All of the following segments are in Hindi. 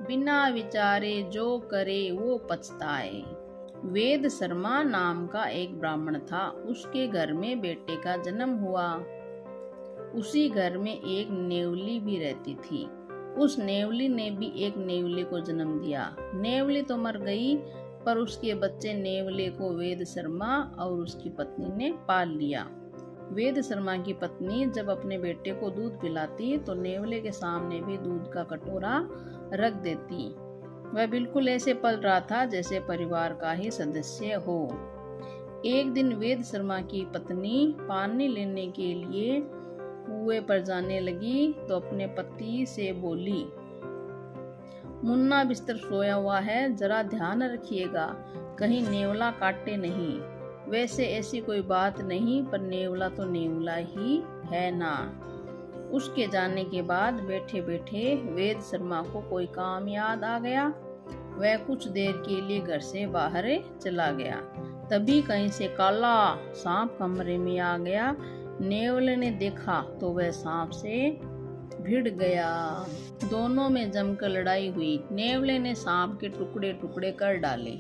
बिना विचारे जो करे वो पछताए। वेद शर्मा नाम का एक ब्राह्मण था। उसके घर में बेटे का जन्म हुआ। उसी घर में एक नेवली भी रहती थी। उस नेवली ने भी एक नेवले को जन्म दिया। नेवली तो मर गई, पर उसके बच्चे नेवले को वेद शर्मा और उसकी पत्नी ने पाल लिया। वेद शर्मा की पत्नी जब अपने बेटे को दूध पिलाती तो नेवले के सामने भी दूध का कटोरा रख देती। वह बिल्कुल ऐसे पल रहा था जैसे परिवार का ही सदस्य हो। एक दिन वेद शर्मा की पत्नी पानी लेने के लिए कुएं पर जाने लगी तो अपने पति से बोली, मुन्ना बिस्तर सोया हुआ है, जरा ध्यान रखिएगा कहीं नेवला काटे नहीं। वैसे ऐसी कोई बात नहीं, पर नेवला तो नेवला ही है ना। उसके जाने के बाद बैठे बैठे वेद शर्मा को कोई काम याद आ गया। वह कुछ देर के लिए घर से बाहर चला गया। तभी कहीं से काला सांप कमरे में आ गया। नेवले ने देखा तो वह सांप से भिड़ गया। दोनों में जमकर लड़ाई हुई। नेवले ने सांप के टुकड़े टुकड़े कर डाले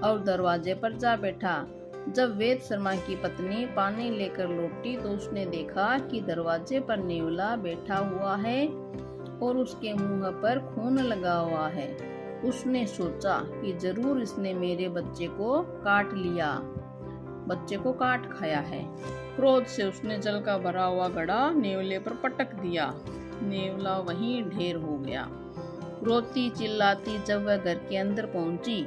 और दरवाजे पर जा बैठा। जब वेद शर्मा की पत्नी पानी लेकर लौटी तो उसने देखा कि दरवाजे पर नेवला बैठा हुआ है और उसके मुंह पर खून लगा हुआ है। उसने सोचा कि जरूर इसने मेरे बच्चे को काट लिया, बच्चे को काट खाया है। क्रोध से उसने जल का भरा हुआ घड़ा नेवले पर पटक दिया। नेवला वहीं ढेर हो गया। रोती चिल्लाती जब वह घर के अंदर पहुंची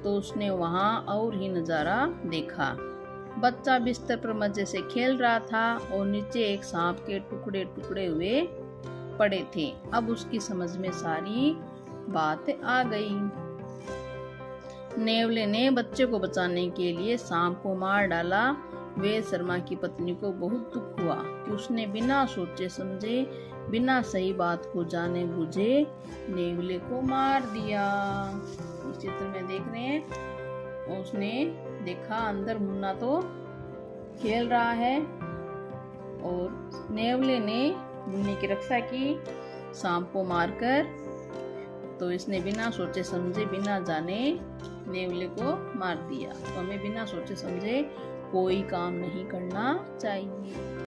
तो उसने वहां और ही नजारा देखा। बच्चा बिस्तर पर मजे से खेल रहा था और नीचे एक सांप के टुकड़े टुकड़े हुए पड़े थे। अब उसकी समझ में सारी बात आ गई। नेवले ने बच्चे को बचाने के लिए सांप को मार डाला। वेद शर्मा की पत्नी को बहुत दुख हुआ कि उसने बिना सोचे समझे, बिना सही बात को जाने बुझे नेवले को मार दिया। इस चित्र में देख रहे हैं, उसने देखा अंदर मुन्ना तो खेल रहा है और नेवले ने मुन्ने की रक्षा की सांप को मारकर। तो इसने बिना सोचे समझे, बिना जाने नेवले को मार दिया। तो हमें बिना सोचे समझे कोई काम नहीं करना चाहिए।